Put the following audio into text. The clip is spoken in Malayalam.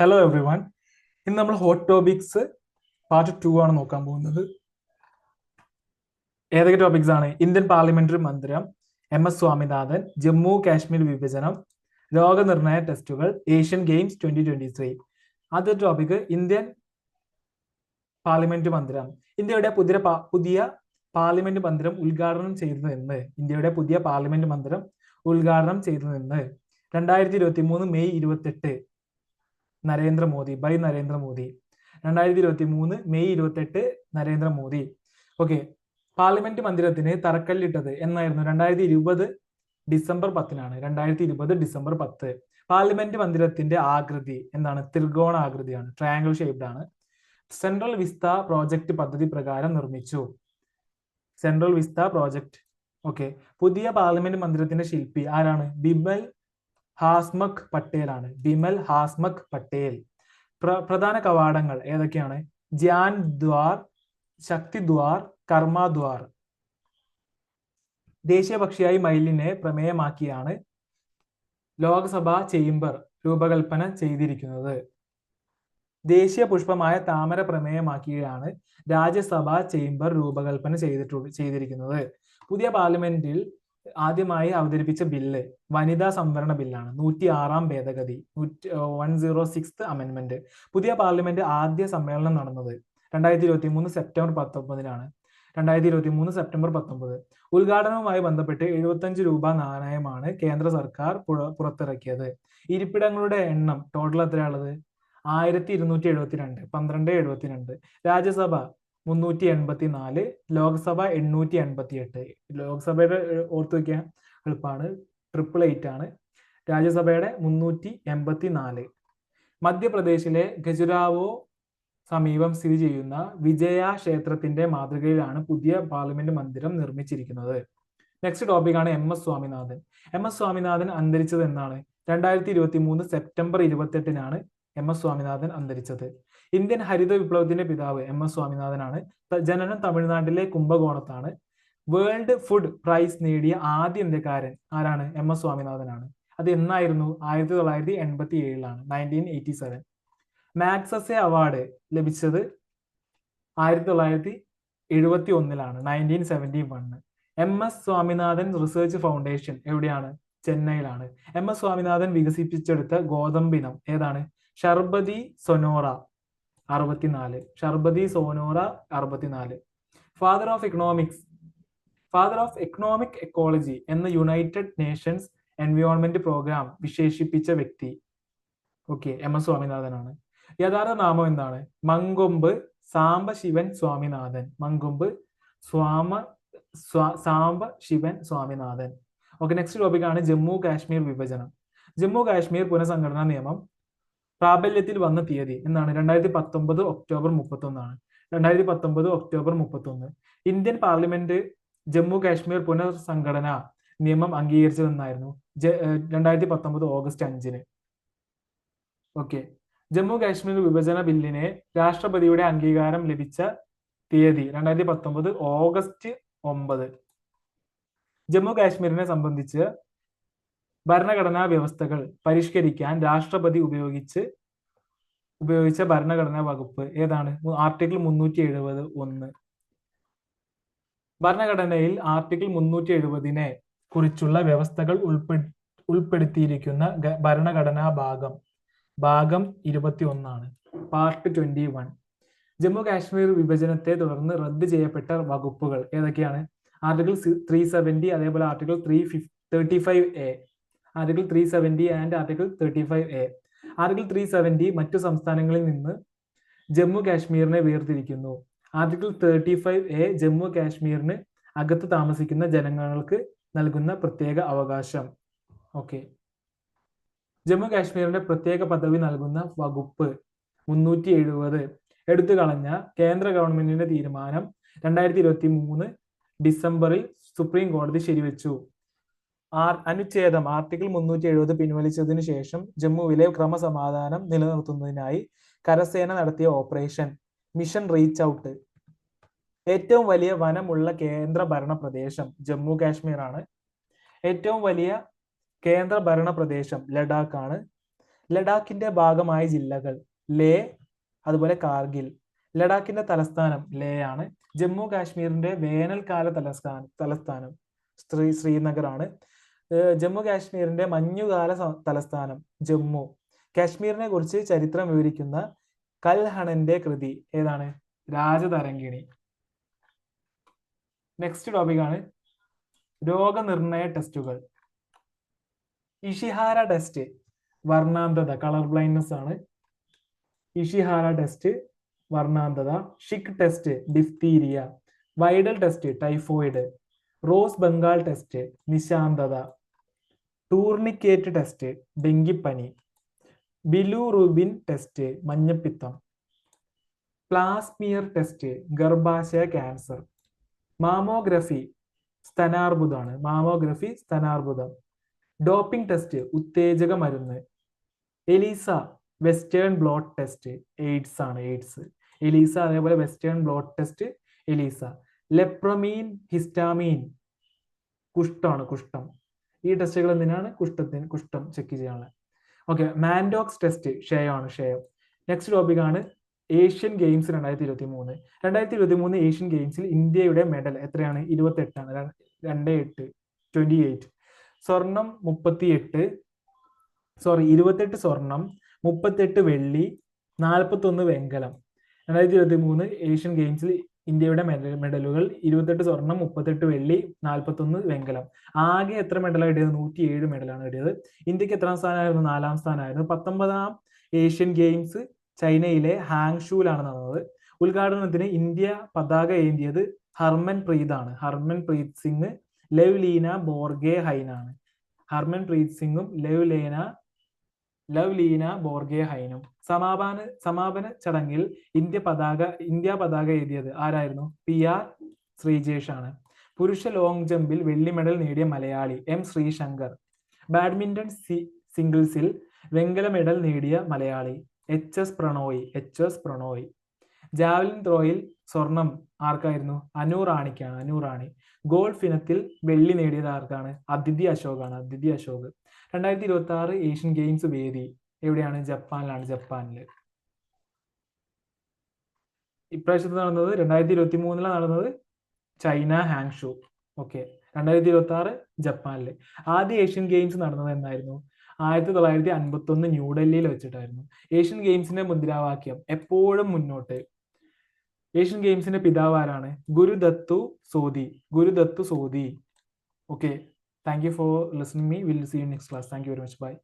Hello every one. ഇന്ന് നമ്മൾ ഹോട്ട് ടോപ്പിക്സ് പാർട്ട് 2 ആണ് നോക്കാൻ പോകുന്നത്. ഏതൊക്കെ ടോപ്പിക്സ് ആണ്? ഇന്ത്യൻ പാർലമെന്ററി മന്ദിരം, MS സ്വാമിനാഥൻ, ജമ്മു കാശ്മീർ വിഭജനം, രോഗനിർണയ ടെസ്റ്റുകൾ, ഏഷ്യൻ ഗെയിംസ് 2023. ആദ്യ ടോപ്പിക് ഇന്ത്യൻ പാർലമെന്റ് മന്ദിരം. ഇന്ത്യയുടെ പുതിയ പാർലമെന്റ് മന്ദിരം ഉദ്ഘാടനം ചെയ്തതെന്ന്? ഇന്ത്യയുടെ പുതിയ പാർലമെന്റ് മന്ദിരം ഉദ്ഘാടനം ചെയ്തതെന്ന് 2023 May 28 Narendra Modi. 2023 May 28 Narendra Modi. Okay. Parliament മന്ദിരത്തിന് തറക്കല്ലിട്ടത് എന്നായിരുന്നു? 2020 ഡിസംബർ 10 2020 ഡിസംബർ 10. പാർലമെന്റ് മന്ദിരത്തിന്റെ ആകൃതി എന്താണ്? ത്രികോണ ആകൃതിയാണ്, ട്രയാങ്കിൾ ഷേപ്ഡ് ആണ്. സെൻട്രൽ വിസ്ത പ്രോജക്ട് പദ്ധതി പ്രകാരം നിർമ്മിച്ചു. Central Vista project. ഓക്കെ. പുതിയ പാർലമെന്റ് മന്ദിരത്തിന്റെ ശില്പി ആരാണ്? ബിമൽ ഹാസ്മക് പട്ടേൽ ആണ്. ബിമൽ ഹാസ്മക് പട്ടേൽ. പ്രധാന കവാടങ്ങൾ ഏതൊക്കെയാണ്? ജ്ഞാൻ ദ്വാർ, ശക്തി ദ്വാർ, കർമ്മ ദ്വാർ. ദേശീയ പക്ഷിയായി മയിലിനെ പ്രമേയമാക്കിയാണ് ലോക്സഭാ ചേംബർ രൂപകൽപ്പന ചെയ്തിരിക്കുന്നത്. ദേശീയ പുഷ്പമായ താമര പ്രമേയമാക്കിയാണ് രാജ്യസഭാ ചേംബർ രൂപകൽപ്പന ചെയ്തിരിക്കുന്നത്. പുതിയ പാർലമെന്റിൽ ആദ്യമായി അവതരിപ്പിച്ച ബില്ല് വനിതാ സംവരണ ബില്ലാണ്. 106 ഭേദഗതി, 106th അമെന്റ്മെന്റ്. പുതിയ പാർലമെന്റ് ആദ്യ സമ്മേളനം നടന്നത് 2023 സെപ്റ്റംബർ 19. 2023 സെപ്റ്റംബർ 19. ഉദ്ഘാടനവുമായി ബന്ധപ്പെട്ട് 75 രൂപ നാണയമാണ് കേന്ദ്ര സർക്കാർ പുറത്തിറക്കിയത്. ഇരിപ്പിടങ്ങളുടെ എണ്ണം ടോട്ടൽ എത്രയാണുള്ളത്? 1272. 1272. രാജ്യസഭ 384, ലോക്സഭ 888. ലോക്സഭയുടെ ഓർത്ത് വയ്ക്കാൻ എളുപ്പമാണ്, 888 ആണ്. രാജ്യസഭയുടെ 384. മധ്യപ്രദേശിലെ ഖജുരാവോ സമീപം സ്ഥിതി ചെയ്യുന്ന വിജയ ക്ഷേത്രത്തിന്റെ മാതൃകയിലാണ് പുതിയ പാർലമെന്റ് മന്ദിരം നിർമ്മിച്ചിരിക്കുന്നത്. നെക്സ്റ്റ് ടോപ്പിക്കാണ് MS സ്വാമിനാഥൻ. MS സ്വാമിനാഥൻ അന്തരിച്ചത് എന്നാണ്? 2023 സെപ്റ്റംബർ 28 MS സ്വാമിനാഥൻ അന്തരിച്ചത്. ഇന്ത്യൻ ഹരിത വിപ്ലവത്തിന്റെ പിതാവ് MS സ്വാമിനാഥൻ ആണ്. ജനനം തമിഴ്നാട്ടിലെ കുംഭകോണത്താണ്. വേൾഡ് ഫുഡ് പ്രൈസ് നേടിയ ആദ്യ ഇന്ത്യക്കാരൻ ആരാണ്? MS സ്വാമിനാഥൻ ആണ്. അത് എന്നായിരുന്നു? 1987 1987. മാഗ്സസെ അവാർഡ് ലഭിച്ചത് 1971 1971. MS സ്വാമിനാഥൻ റിസർച്ച് ഫൗണ്ടേഷൻ എവിടെയാണ്? ചെന്നൈയിലാണ്. MS സ്വാമിനാഥൻ വികസിപ്പിച്ചെടുത്ത ഗോതമ്പിനം ഏതാണ്? Sharbati Sonora 64. Sharbati Sonora 64. Father of economic ecology എന്ന യുണൈറ്റഡ് നേഷൻസ് എൻവയോൺമെന്റ് പ്രോഗ്രാം വിശേഷിപ്പിച്ച വ്യക്തി? ഓക്കെ, MS സ്വാമിനാഥൻ ആണ്. യഥാർത്ഥ നാമം എന്താണ്? Mankombu Sambasivan Swaminathan. Mankombu Sambasivan Swaminathan. Okay. Next topic ആണ് ജമ്മു കാശ്മീർ വിഭജനം. ജമ്മു കാശ്മീർ പുനഃസംഘടനാ നിയമം പ്രാബല്യത്തിൽ വന്ന തീയതി എന്നാണ്? 2019 October 31. 2019 October 31. Indian parliament Jammu Kashmir പുനഃസംഘടനാ നിയമം അംഗീകരിച്ചതെന്നായിരുന്നു? 2019 ഓഗസ്റ്റ് 5. ഓക്കെ. ജമ്മു കാശ്മീർ വിഭജന ബില്ലിന് രാഷ്ട്രപതിയുടെ അംഗീകാരം ലഭിച്ച തീയതി 2019 ഓഗസ്റ്റ് 9. ജമ്മു കാശ്മീരിനെ സംബന്ധിച്ച് ഭരണഘടനാ വ്യവസ്ഥകൾ പരിഷ്കരിക്കാൻ രാഷ്ട്രപതി ഉപയോഗിച്ച ഭരണഘടനാ വകുപ്പ് ഏതാണ്? ആർട്ടിക്കിൾ 370(1). ഭരണഘടനയിൽ ആർട്ടിക്കിൾ 370 കുറിച്ചുള്ള വ്യവസ്ഥകൾ ഉൾപ്പെടുത്തിയിരിക്കുന്ന ഭരണഘടനാ ഭാഗം 21, പാർട്ട് 21. ജമ്മു കാശ്മീർ വിഭജനത്തെ തുടർന്ന് റദ്ദ് ചെയ്യപ്പെട്ട വകുപ്പുകൾ ഏതൊക്കെയാണ്? ആർട്ടിക്കിൾ 370, അതേപോലെ article 35A. Article 370 and article 35A. Article 370 മറ്റു സംസ്ഥാനങ്ങളിൽ നിന്ന് ജമ്മു കാശ്മീരിനെ വേർതിരിക്കുന്നു. ആർട്ടിക്കിൾ 35A ജമ്മു കാശ്മീരിന് അകത്ത് താമസിക്കുന്ന ജനങ്ങൾക്ക് നൽകുന്ന പ്രത്യേക അവകാശം. ഓക്കെ. ജമ്മു കാശ്മീരിന്റെ പ്രത്യേക പദവി നൽകുന്ന വകുപ്പ് 370 എടുത്തു കളഞ്ഞ കേന്ദ്ര ഗവൺമെന്റിന്റെ തീരുമാനം 2023 ഡിസംബറിൽ സുപ്രീം കോടതി ശരിവെച്ചു. അനുച്ഛേദം ആർട്ടിക്കിൾ 370 പിൻവലിച്ചതിനു ശേഷം ജമ്മുവിലെ ക്രമസമാധാനം നിലനിർത്തുന്നതിനായി കരസേന നടത്തിയ ഓപ്പറേഷൻ മിഷൻ റീച്ച് ഔട്ട്. ഏറ്റവും വലിയ വനമുള്ള കേന്ദ്ര ഭരണ പ്രദേശം ജമ്മു കാശ്മീർ ആണ്. ഏറ്റവും വലിയ കേന്ദ്ര ഭരണ പ്രദേശം ലഡാക്ക് ആണ്. ലഡാക്കിന്റെ ഭാഗമായ ജില്ലകൾ ലേ, അതുപോലെ കാർഗിൽ. ലഡാക്കിന്റെ തലസ്ഥാനം ലേ ആണ്. ജമ്മു കാശ്മീരിന്റെ വേനൽക്കാല തലസ്ഥാനം ശ്രീനഗർ ആണ്. ജമ്മു കാശ്മീരിന്റെ മഞ്ഞുകാല തലസ്ഥാനം ജമ്മു. കാശ്മീരിനെ കുറിച്ച് ചരിത്രം വിവരിക്കുന്ന കൽഹണന്റെ കൃതി ഏതാണ്? രാജതരംഗിണി. നെക്സ്റ്റ് ടോപ്പിക് ആണ് രോഗനിർണയ ടെസ്റ്റുകൾ. ഇഷിഹാര ടെസ്റ്റ് വർണ്ണാന്ധത, കളർ ബ്ലൈൻഡ്നെസ് ആണ്. ഇഷിഹാര ടെസ്റ്റ് വർണ്ണാന്ധത. ഷിക് ടെസ്റ്റ് ഡിഫ്തീരിയ. Widal test typhoid. Rose bengal test നിശാന്തത. ടൂർണിക്കേറ്റ് ടെസ്റ്റ് ഡെങ്കിപ്പനി. ബിലുറുബിൻ ടെസ്റ്റ് മഞ്ഞപ്പിത്തം. പ്ലാസ്മിയർ ടെസ്റ്റ് ഗർഭാശയ ക്യാൻസർ. മാമോഗ്രഫി സ്തനാർബുദമാണ്. മാമോഗ്രഫി സ്തനാർബുദം. ഡോപ്പിംഗ് ടെസ്റ്റ് ഉത്തേജക മരുന്ന്. ELISA western blot test AIDS ആണ്. AIDS ELISA. അതേപോലെ western blot test ELISA. Lepromin histamine കുഷ്ഠമാണ്. കുഷ്ഠം. ഈ ടെസ്റ്റുകൾ എന്തിനാണ്? കുഷ്ഠം ചെക്ക് ചെയ്യാനുള്ളത്. ഓക്കെ. മാൻഡോക്സ് ടെസ്റ്റ് ക്ഷയമാണ്. ക്ഷയം. നെക്സ്റ്റ് ടോപ്പിക് ആണ് ഏഷ്യൻ ഗെയിംസ് 2023. 2023 ഏഷ്യൻ ഗെയിംസിൽ ഇന്ത്യയുടെ മെഡൽ എത്രയാണ്? 28. 28 സ്വർണം 28 സ്വർണം, 38 വെള്ളി, 41 വെങ്കലം. 2023 ഏഷ്യൻ ഗെയിംസിൽ ഇന്ത്യയുടെ മെഡലുകൾ 28 സ്വർണം, 38 വെള്ളി, 41 വെങ്കലം. ആകെ എത്ര മെഡലാണ് ഇടിയത്? 107 മെഡലാണ് ഇടിയത്. ഇന്ത്യക്ക് എത്രാം സ്ഥാനമായിരുന്നു? 4ാം സ്ഥാനമായിരുന്നു. 19ാം ഏഷ്യൻ ഗെയിംസ് ചൈനയിലെ ഹാങ്ഷൂലാണ് നടന്നത്. ഉദ്ഘാടനത്തിന് ഇന്ത്യ പതാക ഏന്തിയത് ഹർമൻപ്രീത് ആണ്. ഹർമൻപ്രീത് സിംഗ്, ലവ്ലീന ബോർഗെ ഹൈനാണ്. ഹർമൻപ്രീത് സിംഗും ലവ്ലീന ബോർഗെ ഹൈനും. സമാപന ചടങ്ങിൽ ഇന്ത്യ പതാക എഴുതിയത് ആരായിരുന്നു? PR ശ്രീജേഷ് ആണ്. പുരുഷ ലോങ് ജമ്പിൽ വെള്ളി മെഡൽ നേടിയ മലയാളി M ശ്രീശങ്കർ. ബാഡ്മിന്റൺ സിംഗിൾസിൽ വെങ്കല മെഡൽ നേടിയ മലയാളി HS പ്രണോയ്. ജാവലിൻ ത്രോയിൽ സ്വർണം ആർക്കായിരുന്നു? അനു റാണിക്കാണ്. ഗോൾഫ് ഇനത്തിൽ വെള്ളി നേടിയത് ആർക്കാണ്? അദിതി അശോകാണ്. 2026 ഏഷ്യൻ ഗെയിംസ് വേദി എവിടെയാണ്? ജപ്പാനില്. ഇപ്രാവശ്യത്ത് നടന്നത് 2023 നടന്നത് ചൈന ഹാങ്ഷു. ഓക്കെ. 2026 ജപ്പാനില്. ആദ്യ ഏഷ്യൻ ഗെയിംസ് നടന്നത് എന്നായിരുന്നു? 1951 ന്യൂഡൽഹിയിൽ വെച്ചിട്ടായിരുന്നു. ഏഷ്യൻ ഗെയിംസിന്റെ മുദ്രാവാക്യം എപ്പോഴും മുന്നോട്ട്. ഏഷ്യൻ ഗെയിംസിന്റെ പിതാവ് ആരാണ്? ഗുരുദത്തു Sodi. Okay. Thank you for listening me. We'll see you next class. Thank you very much. Bye.